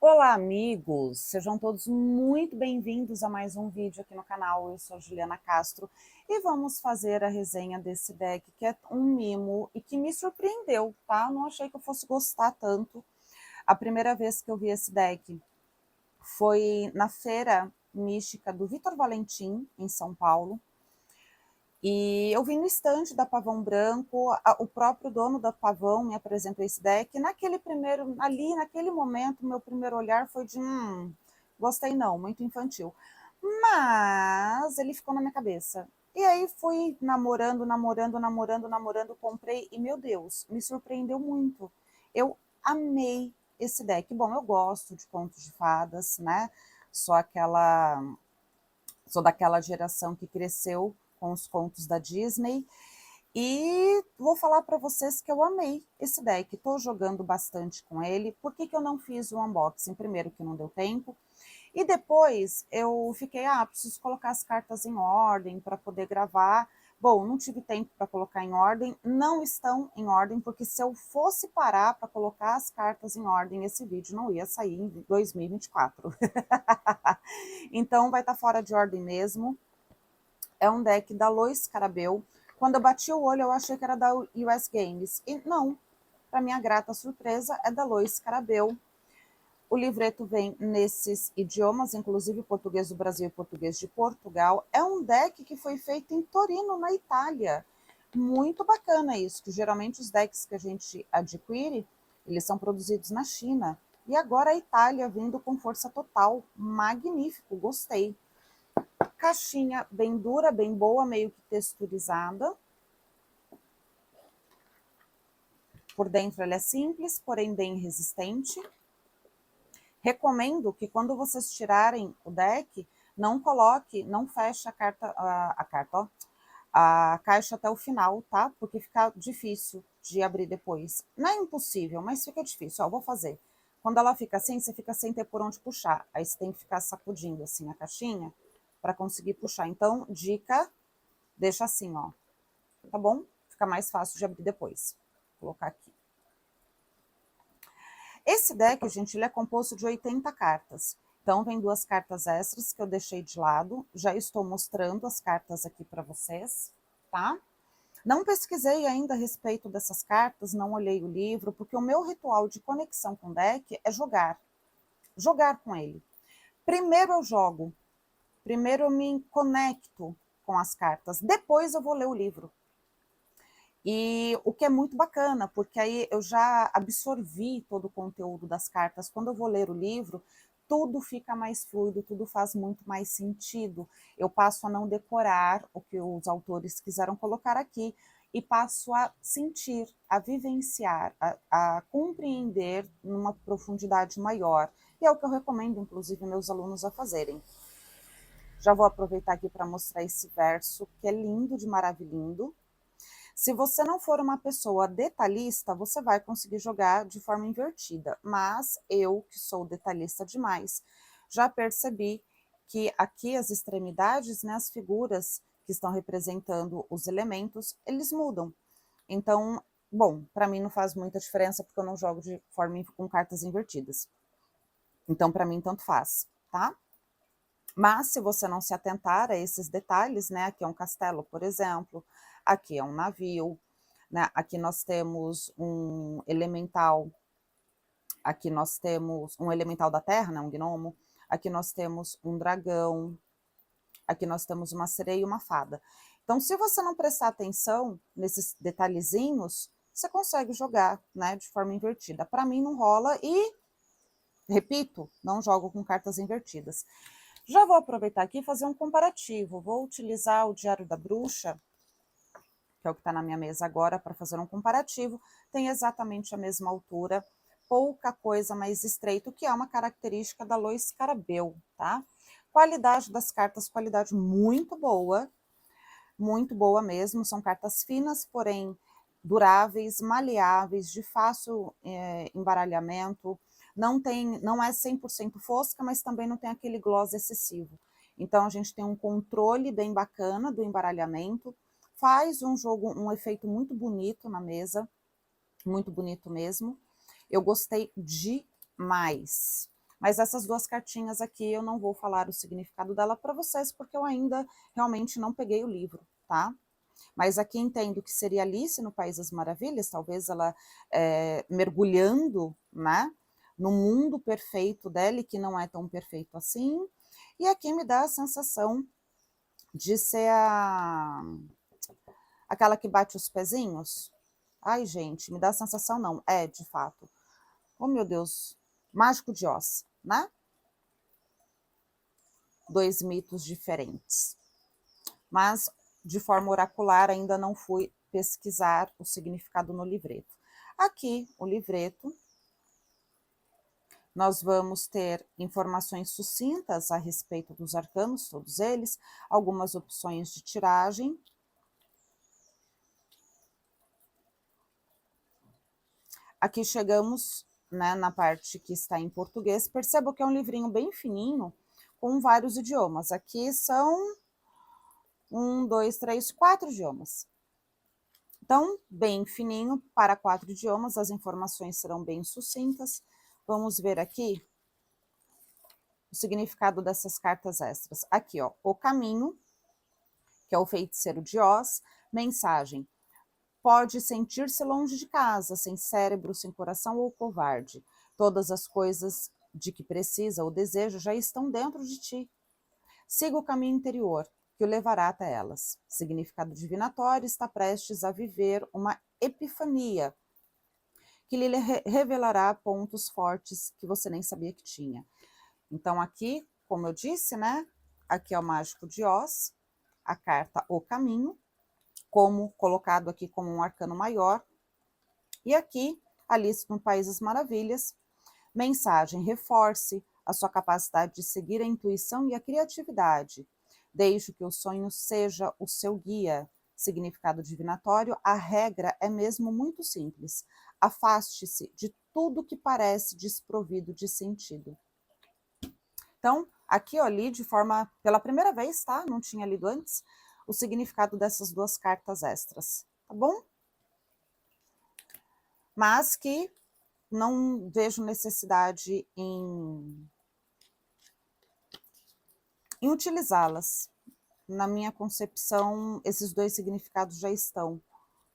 Olá, amigos! Sejam todos muito bem-vindos a mais um vídeo aqui no canal. Eu sou a Juliana Castro e vamos fazer a resenha desse deck, que é um mimo e que me surpreendeu, tá? Não achei que eu fosse gostar tanto. A primeira vez que eu vi esse deck foi na Feira Mística do Vitor Valentim, em São Paulo. E eu vi no estande da Pavão Branco, o próprio dono da Pavão me apresentou esse deck. Naquele momento, meu primeiro olhar foi de, gostei não, muito infantil. Mas ele ficou na minha cabeça. E aí fui namorando, comprei e, meu Deus, me surpreendeu muito. Eu amei esse deck. Bom, eu gosto de contos de fadas, né? Sou daquela geração que cresceu com os contos da Disney. E vou falar para vocês que eu amei esse deck. Estou jogando bastante com ele. Por que eu não fiz o unboxing? Primeiro que não deu tempo. E depois eu fiquei, preciso colocar as cartas em ordem para poder gravar. Bom, não tive tempo para colocar em ordem, não estão em ordem, porque se eu fosse parar para colocar as cartas em ordem, esse vídeo não ia sair em 2024. Então vai estar fora de ordem mesmo. É um deck da Lois Carabel. Quando eu bati o olho, eu achei que era da US Games. E não, para minha grata surpresa, é da Lois Carabel. O livreto vem nesses idiomas, inclusive português do Brasil e português de Portugal. É um deck que foi feito em Torino, na Itália. Muito bacana isso, que geralmente os decks que a gente adquire, eles são produzidos na China. E agora a Itália vindo com força total. Magnífico, gostei. Caixinha bem dura, bem boa, meio que texturizada. Por dentro ela é simples, porém bem resistente. Recomendo que quando vocês tirarem o deck, não feche a caixa até o final, tá? Porque fica difícil de abrir depois. Não é impossível, mas fica difícil. Ó, vou fazer. Quando ela fica assim, você fica sem ter por onde puxar. Aí você tem que ficar sacudindo assim a caixinha para conseguir puxar. Então, dica, deixa assim, ó. Tá bom? Fica mais fácil de abrir depois. Vou colocar aqui. Esse deck, gente, ele é composto de 80 cartas. Então, vem 2 cartas extras que eu deixei de lado. Já estou mostrando as cartas aqui para vocês, tá? Não pesquisei ainda a respeito dessas cartas, não olhei o livro, porque o meu ritual de conexão com o deck é jogar. Jogar com ele. Primeiro eu jogo. Primeiro eu me conecto com as cartas. Depois eu vou ler o livro. E o que é muito bacana, porque aí eu já absorvi todo o conteúdo das cartas. Quando eu vou ler o livro, tudo fica mais fluido, tudo faz muito mais sentido. Eu passo a não decorar o que os autores quiseram colocar aqui e passo a sentir, a vivenciar, a compreender numa profundidade maior. E é o que eu recomendo, inclusive, meus alunos a fazerem. Já vou aproveitar aqui para mostrar esse verso, que é lindo de maravilhindo. Se você não for uma pessoa detalhista, você vai conseguir jogar de forma invertida. Mas eu, que sou detalhista demais, já percebi que aqui as extremidades, né, as figuras que estão representando os elementos, eles mudam. Então, bom, para mim não faz muita diferença porque eu não jogo de forma com cartas invertidas. Então, para mim, tanto faz, tá? Mas se você não se atentar a esses detalhes, né, aqui é um castelo, por exemplo, aqui é um navio, né, aqui nós temos um elemental, aqui nós temos um elemental da terra, né, um gnomo, aqui nós temos um dragão, aqui nós temos uma sereia e uma fada. Então, se você não prestar atenção nesses detalhezinhos, você consegue jogar, né, de forma invertida. Para mim não rola e, repito, não jogo com cartas invertidas. Já vou aproveitar aqui e fazer um comparativo. Vou utilizar o Diário da Bruxa, que é o que está na minha mesa agora, para fazer um comparativo. Tem exatamente a mesma altura, pouca coisa mais estreito, que é uma característica da Lois Carabel, tá? Qualidade das cartas, qualidade muito boa mesmo. São cartas finas, porém duráveis, maleáveis, de fácil embaralhamento. Não é 100% fosca, mas também não tem aquele gloss excessivo. Então a gente tem um controle bem bacana do embaralhamento, faz um efeito muito bonito na mesa, muito bonito mesmo. Eu gostei demais. Mas essas duas cartinhas aqui eu não vou falar o significado dela para vocês, porque eu ainda realmente não peguei o livro, tá? Mas aqui entendo que seria Alice no País das Maravilhas, talvez ela mergulhando, né, no mundo perfeito dela, que não é tão perfeito assim. E aqui me dá a sensação de ser aquela que bate os pezinhos. Ai, gente, me dá a sensação, não, é de fato. Oh, meu Deus, Mágico de Oz, né? Dois mitos diferentes. Mas, de forma oracular, ainda não fui pesquisar o significado no livreto. Aqui, o livreto, nós vamos ter informações sucintas a respeito dos arcanos, todos eles, algumas opções de tiragem. Aqui chegamos, né, na parte que está em português. Percebo que é um livrinho bem fininho, com vários idiomas. Aqui são 1, 2, 3, 4 idiomas. Então, bem fininho para 4 idiomas, as informações serão bem sucintas. Vamos ver aqui o significado dessas cartas extras. Aqui, ó, o caminho, que é o feiticeiro de Oz, mensagem. Pode sentir-se longe de casa, sem cérebro, sem coração ou covarde. Todas as coisas de que precisa ou deseja já estão dentro de ti. Siga o caminho interior, que o levará até elas. Significado divinatório, está prestes a viver uma epifania, que lhe revelará pontos fortes que você nem sabia que tinha. Então aqui, como eu disse, né, aqui é o Mágico de Oz, a carta O Caminho, como colocado aqui como um arcano maior. E aqui, Alice no País das Maravilhas, mensagem: reforce a sua capacidade de seguir a intuição e a criatividade. Deixe que o sonho seja o seu guia. Significado divinatório: a regra é mesmo muito simples. Afaste-se de tudo que parece desprovido de sentido. Então, aqui eu li de forma, pela primeira vez, tá? Não tinha lido antes, o significado dessas duas cartas extras, tá bom? Mas que não vejo necessidade em utilizá-las. Na minha concepção, esses dois significados já estão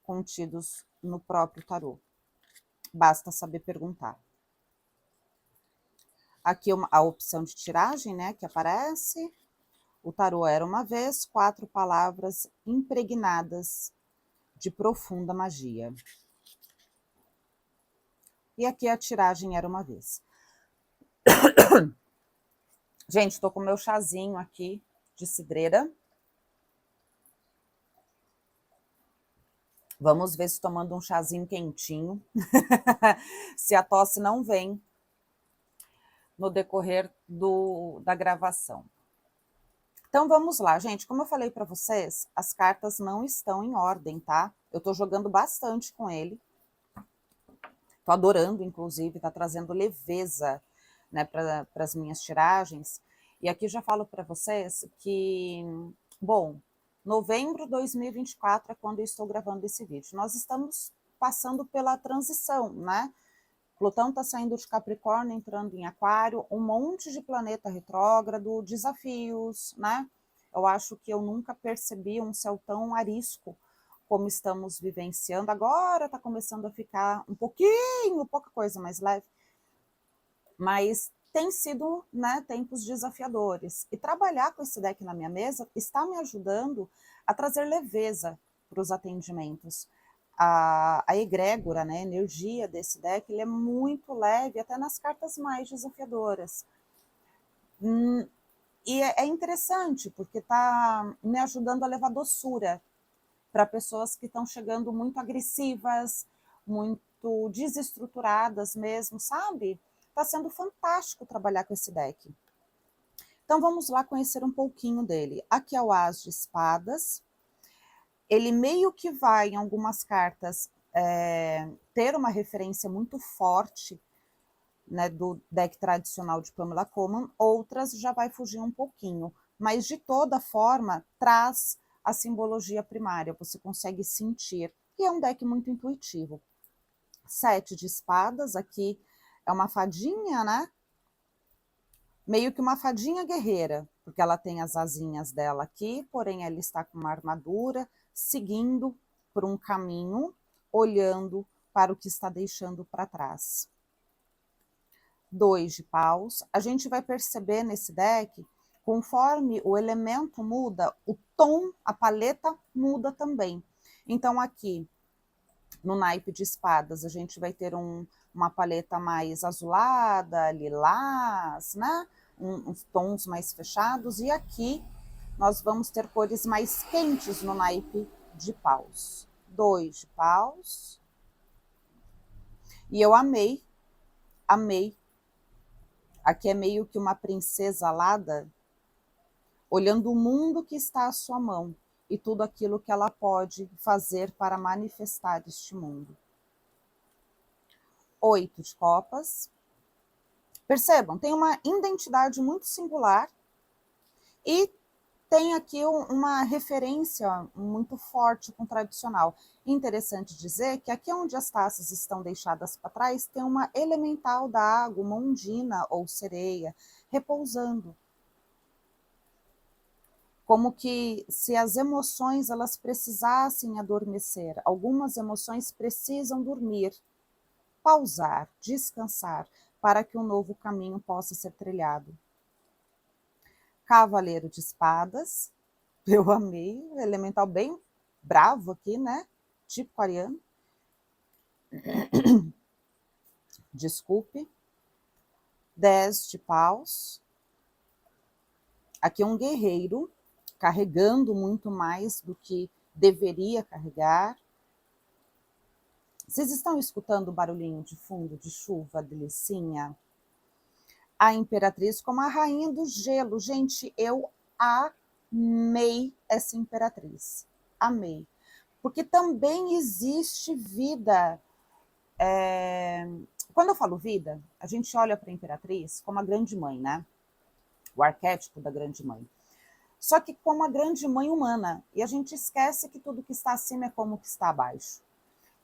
contidos no próprio tarô. Basta saber perguntar. Aqui a opção de tiragem, né, que aparece. O tarô era uma vez, 4 palavras impregnadas de profunda magia. E aqui a tiragem era uma vez. Gente, estou com meu chazinho aqui de cidreira. Vamos ver se tomando um chazinho quentinho, se a tosse não vem no decorrer da gravação. Então vamos lá, gente. Como eu falei para vocês, as cartas não estão em ordem, tá? Eu estou jogando bastante com ele. Estou adorando, inclusive, está trazendo leveza, né, para as minhas tiragens. E aqui já falo para vocês que, bom, novembro de 2024 é quando eu estou gravando esse vídeo. Nós estamos passando pela transição, né? Plutão está saindo de Capricórnio, entrando em Aquário, um monte de planeta retrógrado, desafios, né? Eu acho que eu nunca percebi um céu tão arisco como estamos vivenciando. Agora está começando a ficar um pouquinho, pouca coisa mais leve, mas tem sido, né, tempos desafiadores. E trabalhar com esse deck na minha mesa está me ajudando a trazer leveza para os atendimentos. A egrégora, né, a energia desse deck, ele é muito leve, até nas cartas mais desafiadoras. E é interessante, porque está me ajudando a levar doçura para pessoas que estão chegando muito agressivas, muito desestruturadas mesmo, sabe? Está sendo fantástico trabalhar com esse deck. Então vamos lá conhecer um pouquinho dele. Aqui é o As de Espadas. Ele meio que vai, em algumas cartas, ter uma referência muito forte, né, do deck tradicional de Pamela Coleman, outras já vai fugir um pouquinho, mas de toda forma traz a simbologia primária, você consegue sentir, e é um deck muito intuitivo. 7 de espadas, aqui é uma fadinha, né, meio que uma fadinha guerreira, porque ela tem as asinhas dela aqui, porém ela está com uma armadura, seguindo por um caminho, olhando para o que está deixando para trás. 2 de paus. A gente vai perceber nesse deck, conforme o elemento muda, o tom, a paleta muda também. Então aqui, no naipe de espadas, a gente vai ter uma paleta mais azulada, lilás, né? Uns tons mais fechados. E aqui nós vamos ter cores mais quentes no naipe de paus. 2 de paus. E eu amei, amei. Aqui é meio que uma princesa alada, olhando o mundo que está à sua mão e tudo aquilo que ela pode fazer para manifestar este mundo. 8 de copas. Percebam, tem uma identidade muito singular e tem aqui uma referência muito forte com o tradicional. Interessante dizer que aqui onde as taças estão deixadas para trás, tem uma elemental da água, uma ondina ou sereia, repousando. Como que se as emoções elas precisassem adormecer. Algumas emoções precisam dormir, pausar, descansar, para que um novo caminho possa ser trilhado. Cavaleiro de espadas, eu amei, elemental bem bravo aqui, né? Tipo ariano. Desculpe. 10 de paus. Aqui um guerreiro, carregando muito mais do que deveria carregar. Vocês estão escutando o barulhinho de fundo de chuva, delicinha? A imperatriz como a rainha do gelo. Gente, eu amei essa imperatriz. Amei. Porque também existe vida. Quando eu falo vida, a gente olha para a imperatriz como a grande mãe, né? O arquétipo da grande mãe. Só que como a grande mãe humana. E a gente esquece que tudo que está acima é como que está abaixo.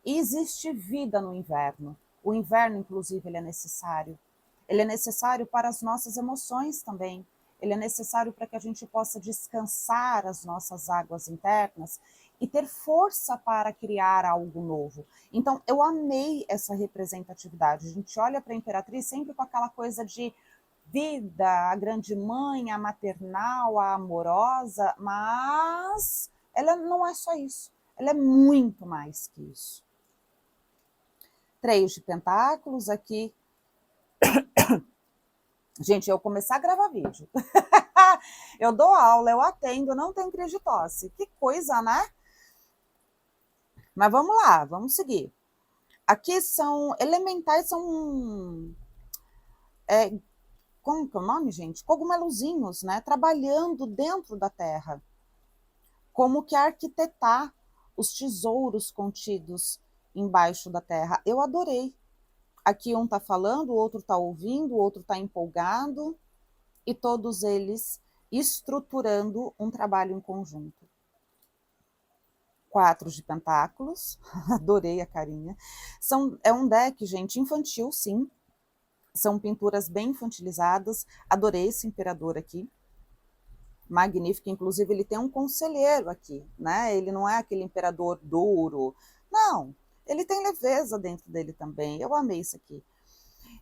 E existe vida no inverno. O inverno, inclusive, ele é necessário. Ele é necessário para as nossas emoções também. Ele é necessário para que a gente possa descansar as nossas águas internas e ter força para criar algo novo. Então, eu amei essa representatividade. A gente olha para a imperatriz sempre com aquela coisa de vida, a grande mãe, a maternal, a amorosa, mas ela não é só isso. Ela é muito mais que isso. 3 de pentáculos aqui. Gente, eu começar a gravar vídeo. Eu dou aula, eu atendo, não tenho crise de tosse. Que coisa, né? Mas vamos lá, vamos seguir. Aqui são elementais, são... como que é o nome, gente? Cogumelozinhos, né? Trabalhando dentro da terra. Como que arquitetar os tesouros contidos embaixo da terra. Eu adorei. Aqui um está falando, o outro está ouvindo, o outro está empolgado, e todos eles estruturando um trabalho em conjunto. 4 de pentáculos, adorei a carinha. É um deck, gente, infantil, sim. São pinturas bem infantilizadas. Adorei esse imperador aqui. Magnífico, inclusive ele tem um conselheiro aqui, né? Ele não é aquele imperador duro. Não, ele tem leveza dentro dele também. Eu amei isso aqui.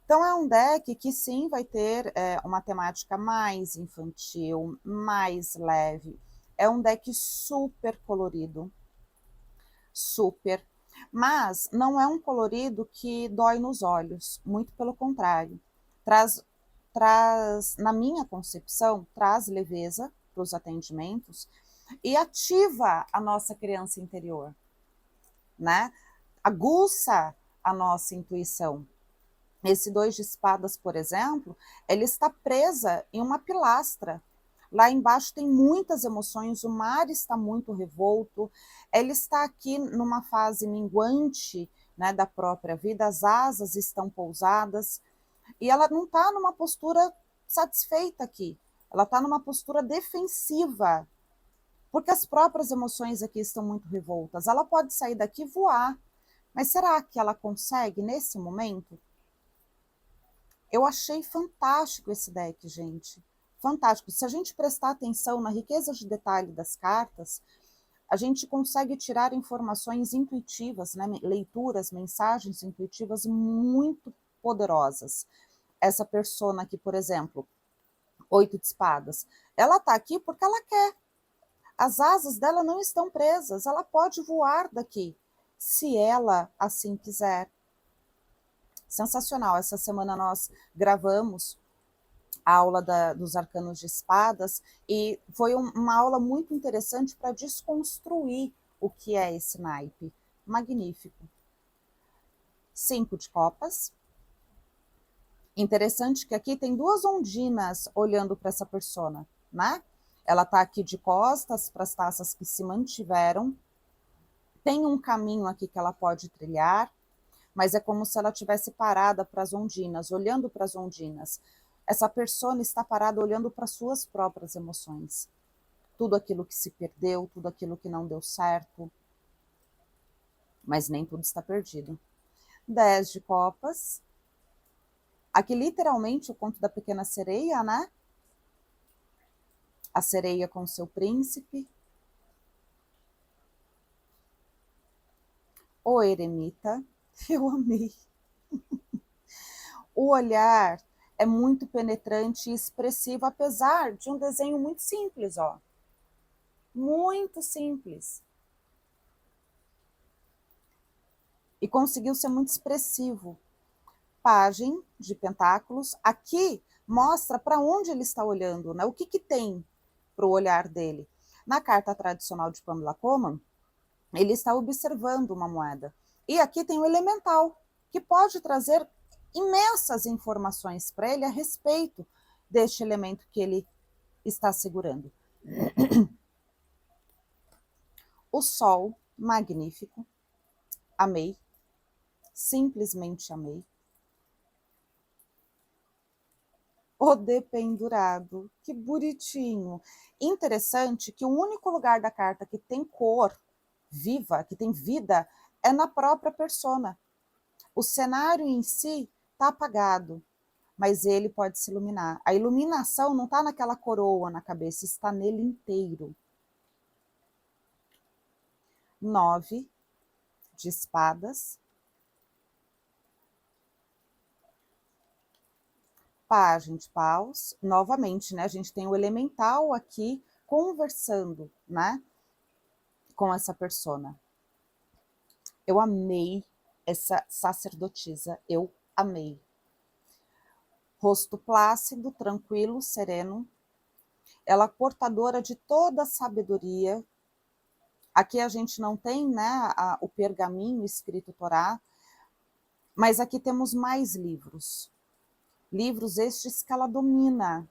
Então é um deck que sim vai ter uma temática mais infantil, mais leve. É um deck super colorido, super. Mas não é um colorido que dói nos olhos, muito pelo contrário. Traz, na minha concepção, traz leveza para os atendimentos e ativa a nossa criança interior, né? Aguça a nossa intuição. Esse 2 de espadas, por exemplo, ele está presa em uma pilastra. Lá embaixo tem muitas emoções, o mar está muito revolto, ele está aqui numa fase minguante, né, da própria vida, as asas estão pousadas, e ela não está numa postura satisfeita aqui, ela está numa postura defensiva, porque as próprias emoções aqui estão muito revoltas. Ela pode sair daqui e voar, mas será que ela consegue nesse momento? Eu achei fantástico esse deck, gente. Fantástico. Se a gente prestar atenção na riqueza de detalhe das cartas, a gente consegue tirar informações intuitivas, né? Leituras, mensagens intuitivas muito poderosas. Essa persona aqui, por exemplo, 8 de espadas, ela tá aqui porque ela quer. As asas dela não estão presas, ela pode voar daqui, se ela assim quiser. Sensacional. Essa semana nós gravamos a aula dos arcanos de espadas e foi uma aula muito interessante para desconstruir o que é esse naipe. Magnífico. 5 de copas. Interessante que aqui tem 2 ondinas olhando para essa persona, né? Ela está aqui de costas para as taças que se mantiveram. Tem um caminho aqui que ela pode trilhar, mas é como se ela tivesse parada para as ondinas, olhando para as ondinas. Essa persona está parada olhando para suas próprias emoções. Tudo aquilo que se perdeu, tudo aquilo que não deu certo, mas nem tudo está perdido. 10 de copas. Aqui literalmente o conto da pequena sereia, né? A sereia com seu príncipe. O eremita. Eu amei. O olhar é muito penetrante e expressivo, apesar de um desenho muito simples, ó. Muito simples. E conseguiu ser muito expressivo. Pajem de pentáculos. Aqui mostra para onde ele está olhando, né? O que, que tem para o olhar dele. Na carta tradicional de Pamela Coman, ele está observando uma moeda. E aqui tem o elemental, que pode trazer imensas informações para ele a respeito deste elemento que ele está segurando. O sol, magnífico. Amei. Simplesmente amei. O dependurado, que bonitinho. Interessante que o único lugar da carta que tem cor viva, que tem vida, é na própria persona. O cenário em si está apagado, mas ele pode se iluminar. A iluminação não está naquela coroa na cabeça, está nele inteiro. 9 de espadas. Pajem de paus. Novamente, né? A gente tem o elemental aqui conversando, né? Com essa persona. Eu amei essa sacerdotisa, eu amei. Rosto plácido, tranquilo, sereno. Ela portadora de toda a sabedoria. Aqui a gente não tem, né, o pergaminho escrito Torá, mas aqui temos mais livros. Livros estes que ela domina.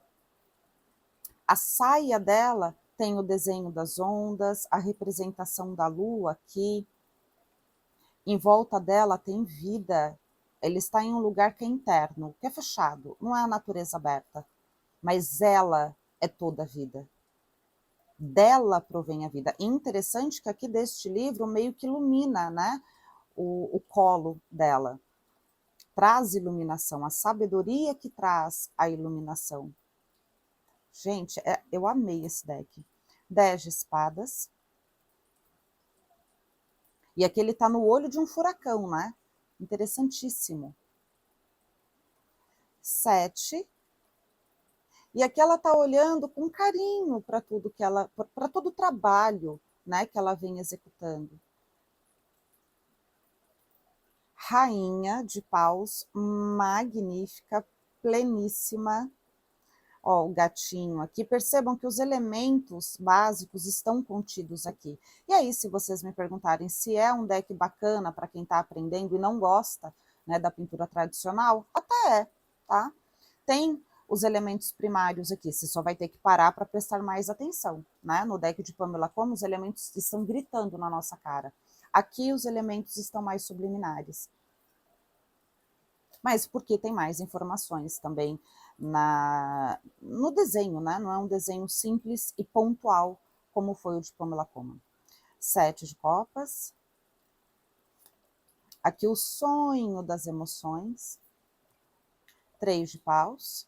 A saia dela tem o desenho das ondas, a representação da lua aqui. Em volta dela tem vida. Ele está em um lugar que é interno, que é fechado, não é a natureza aberta. Mas ela é toda a vida. Dela provém a vida. E interessante que aqui deste livro meio que ilumina, né, o colo dela. Traz iluminação, a sabedoria que traz a iluminação. Gente, eu amei esse deck. 10 de espadas. E aqui ele está no olho de um furacão, né? Interessantíssimo. 7. E aqui ela está olhando com carinho para tudo que ela, para todo o trabalho, né, que ela vem executando. Rainha de paus, magnífica, pleníssima. Ó, o gatinho aqui. Percebam que os elementos básicos estão contidos aqui. E aí, se vocês me perguntarem se é um deck bacana para quem está aprendendo e não gosta, né, da pintura tradicional, até é, tá? Tem os elementos primários aqui, você só vai ter que parar para prestar mais atenção, né? No deck de Pamela Como, os elementos estão gritando na nossa cara. Aqui os elementos estão mais subliminares. Mas porque tem mais informações também no desenho, né? Não é um desenho simples e pontual, como foi o de Pamela Coman. 7 de copas. Aqui o sonho das emoções. 3 de paus,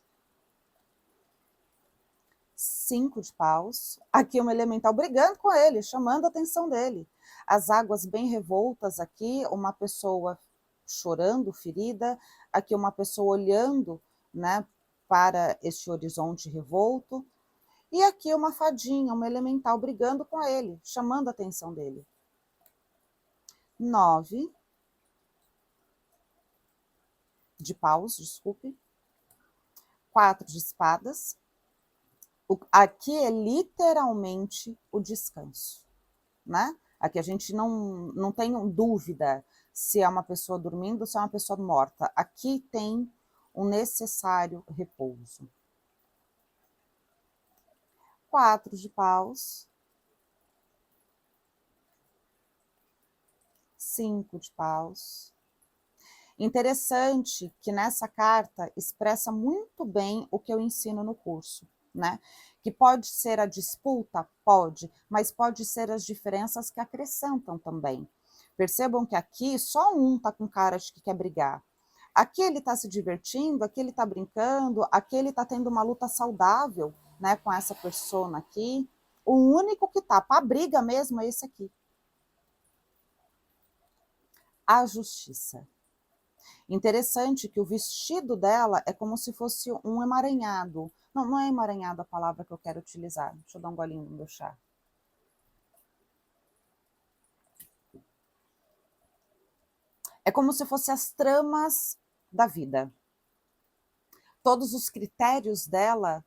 5 de paus, aqui uma elemental brigando com ele, chamando a atenção dele. As águas bem revoltas aqui, uma pessoa chorando, ferida, aqui uma pessoa olhando, né, para este horizonte revolto, e aqui uma fadinha, uma elemental brigando com ele, chamando a atenção dele. 9 de paus, desculpe, 4 de espadas, aqui é literalmente o descanso, né? Aqui a gente não tem dúvida se é uma pessoa dormindo ou se é uma pessoa morta. Aqui tem um necessário repouso. 4 de paus, 5 de paus. Interessante que nessa carta expressa muito bem o que eu ensino no curso, né? Que pode ser a disputa? Pode, mas pode ser as diferenças que acrescentam também. Percebam que aqui só um tá com cara de que quer brigar. Aqui ele tá se divertindo, aqui ele tá brincando, aqui ele tá tendo uma luta saudável, né, com essa persona aqui. O único que tá pra briga mesmo é esse aqui. A justiça. Interessante que o vestido dela é como se fosse um emaranhado. Não, não é emaranhado a palavra que eu quero utilizar. Deixa eu dar um golinho no meu chá. É como se fossem as tramas da vida. Todos os critérios dela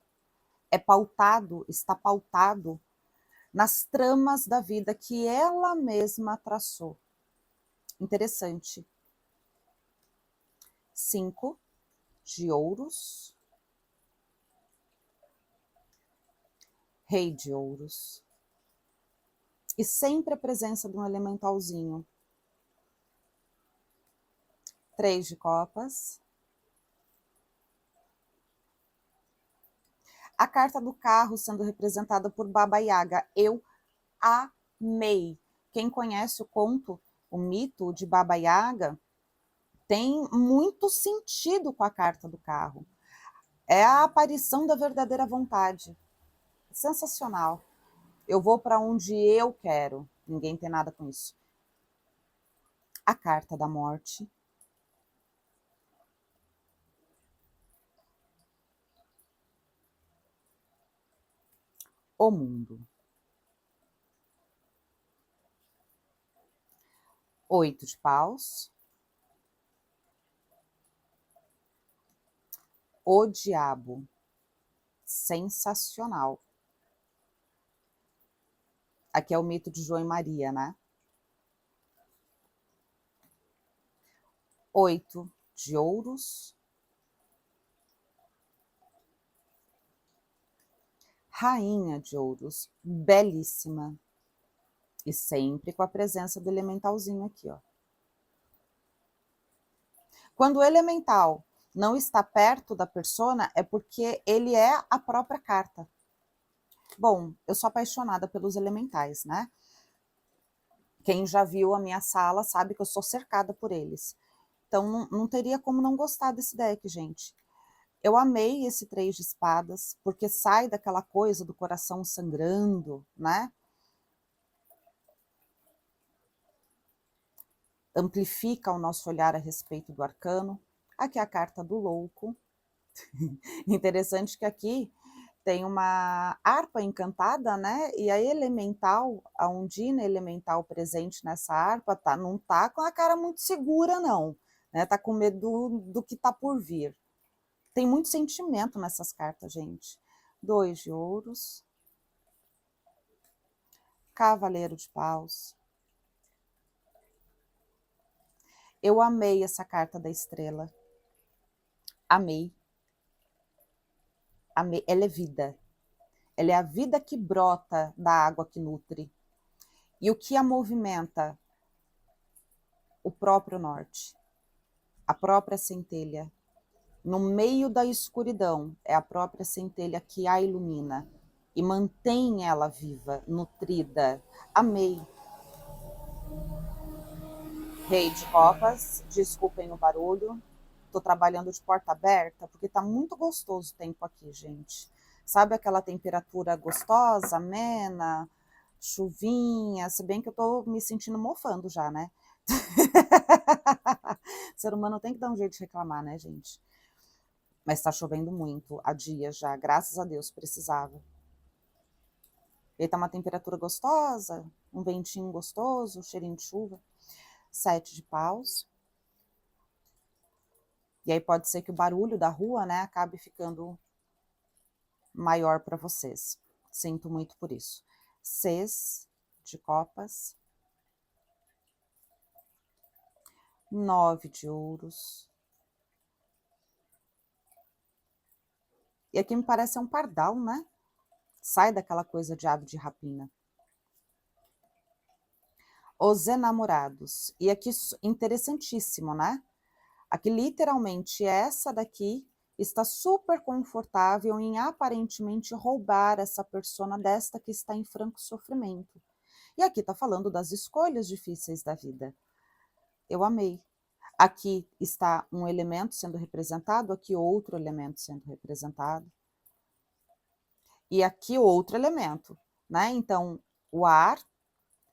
está pautado nas tramas da vida que ela mesma traçou. Interessante. 5 de ouros. Rei de ouros. E sempre a presença de um elementalzinho. 3 de copas. A carta do carro sendo representada por Baba Yaga. Eu amei. Quem conhece o conto, o mito de Baba Yaga, tem muito sentido com a carta do carro. É a aparição da verdadeira vontade. Sensacional. Eu vou para onde eu quero. Ninguém tem nada com isso. A carta da morte. O mundo. 8 de paus. O diabo. Sensacional. Aqui é o mito de João e Maria, né? 8 de ouros. Rainha de ouros, belíssima. E sempre com a presença do elementalzinho aqui, ó. Quando o elemental não está perto da persona, é porque ele é a própria carta. Bom, eu sou apaixonada pelos elementais, né? Quem já viu a minha sala sabe que eu sou cercada por eles. Então, não teria como não gostar desse deck, gente. Eu amei esse 3 de espadas, porque sai daquela coisa do coração sangrando, né? Amplifica o nosso olhar a respeito do arcano. Aqui é a carta do louco. Interessante que aqui tem uma harpa encantada, né? E a elemental, a Undina elemental presente nessa harpa, não tá com a cara muito segura, não. Né? Tá com medo do que tá por vir. Tem muito sentimento nessas cartas, gente. 2 de ouros. Cavaleiro de paus. Eu amei essa carta da estrela. Amei. Amei. Ela é vida. Ela é a vida que brota da água que nutre. E o que a movimenta? O próprio norte. A própria centelha. No meio da escuridão, é a própria centelha que a ilumina e mantém ela viva, nutrida. Amei. Rei de copas, desculpem o barulho. tô trabalhando de porta aberta, porque tá muito gostoso o tempo aqui, gente. Sabe aquela temperatura gostosa, amena, chuvinha, se bem que eu tô me sentindo mofando já, né? O ser humano tem que dar um jeito de reclamar, né, gente? Mas tá chovendo muito, há dias já, graças a Deus, precisava. E aí tá uma temperatura gostosa, um ventinho gostoso, um cheirinho de chuva. 7 de paus. E aí pode ser que o barulho da rua, né, acabe ficando maior para vocês. Sinto muito por isso. 6 de copas. 9 de ouros. E aqui me parece um pardal, né? Sai daquela coisa de ave de rapina. Os enamorados. E aqui, interessantíssimo, né? Aqui, literalmente, essa daqui está super confortável em aparentemente roubar essa persona desta que está em franco sofrimento. E aqui está falando das escolhas difíceis da vida. Eu amei. Aqui está um elemento sendo representado, aqui outro elemento sendo representado. E aqui outro elemento, né? Então, o ar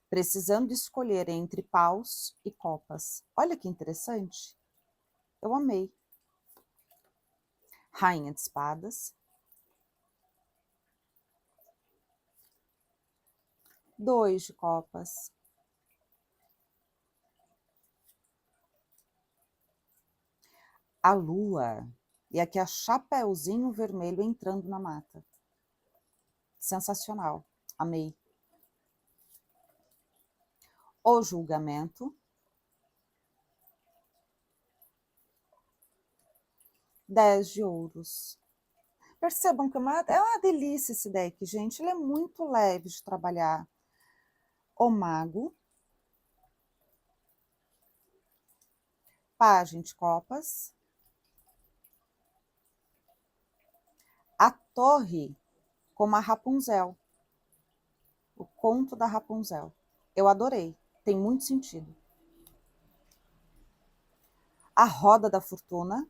precisando escolher entre paus e copas. Olha que interessante. Eu amei. Rainha de espadas. 2 de copas. A lua. E aqui a chapeuzinho vermelho entrando na mata. Sensacional. Amei. O julgamento. 10 de ouros. Percebam que é uma delícia esse deck, gente. Ele é muito leve de trabalhar. O mago. Pajem de copas. A torre, como a Rapunzel. O conto da Rapunzel. Eu adorei. Tem muito sentido. A roda da fortuna.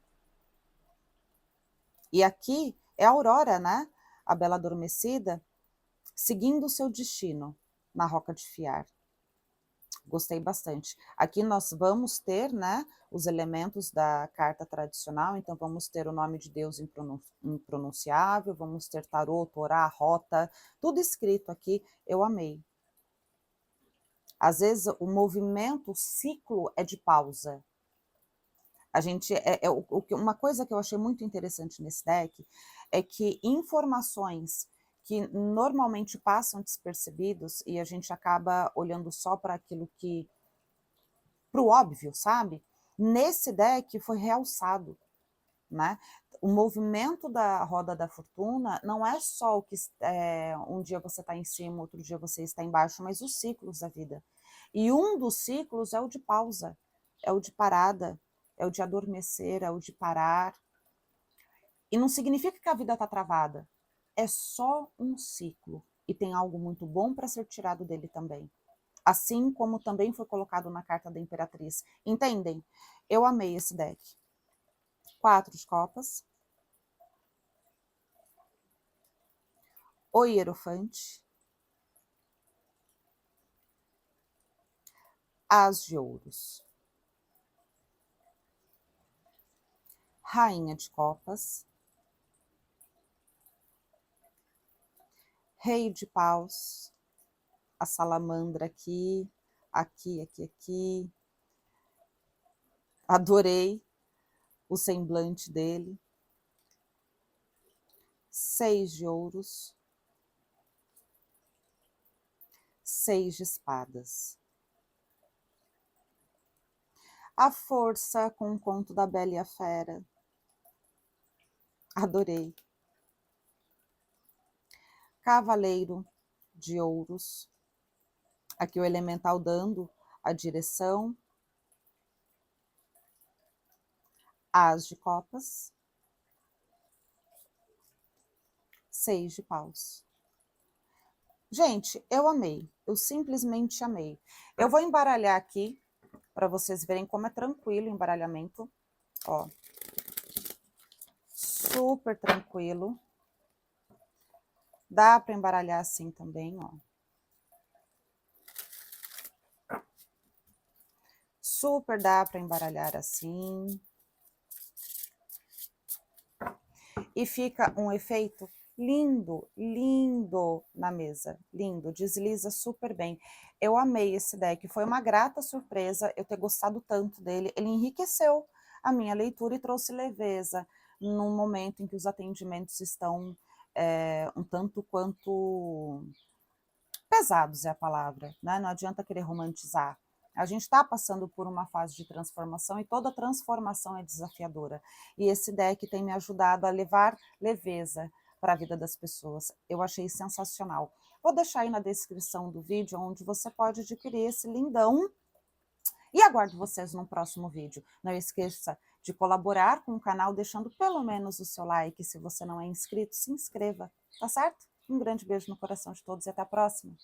E aqui é a Aurora, né? A bela adormecida, seguindo o seu destino na Roca de Fiar. Gostei bastante. Aqui nós vamos ter, né, os elementos da carta tradicional, então vamos ter o nome de Deus impronunciável, vamos ter tarô, torá, rota, tudo escrito aqui, eu amei. Às vezes o movimento, o ciclo é de pausa. A gente, uma coisa que eu achei muito interessante nesse deck é que informações que normalmente passam despercebidos e a gente acaba olhando só para aquilo que, para o óbvio, sabe? Nesse deck foi realçado, né? O movimento da roda da fortuna não é só o que um dia você está em cima, outro dia você está embaixo, mas os ciclos da vida. E um dos ciclos é o de pausa, é o de parada, é o de adormecer, é o de parar. E não significa que a vida está travada, é só um ciclo. E tem algo muito bom para ser tirado dele também. Assim como também foi colocado na carta da Imperatriz. Entendem? Eu amei esse deck. 4 de copas. O Hierofante. As de ouros. Rainha de copas. Rei de paus. A salamandra aqui, aqui, aqui, aqui. Adorei o semblante dele. 6 de ouros. 6 de espadas. A força com o conto da Bela e a Fera. Adorei. Cavaleiro de ouros. Aqui o elemental dando a direção. As de copas. 6 de paus. Gente, eu amei. Eu simplesmente amei. Eu vou embaralhar aqui para vocês verem como é tranquilo o embaralhamento. Ó, super tranquilo. Dá para embaralhar assim também, ó. Super dá para embaralhar assim. E fica um efeito lindo, lindo na mesa, lindo, desliza super bem. Eu amei esse deck, foi uma grata surpresa eu ter gostado tanto dele, ele enriqueceu a minha leitura e trouxe leveza num momento em que os atendimentos estão um tanto quanto pesados é a palavra, né? Não adianta querer romantizar. A gente está passando por uma fase de transformação e toda transformação é desafiadora. E esse deck tem me ajudado a levar leveza para a vida das pessoas. Eu achei sensacional. Vou deixar aí na descrição do vídeo onde você pode adquirir esse lindão. E aguardo vocês no próximo vídeo. Não esqueça de colaborar com o canal deixando pelo menos o seu like. Se você não é inscrito, se inscreva, tá certo? Um grande beijo no coração de todos e até a próxima.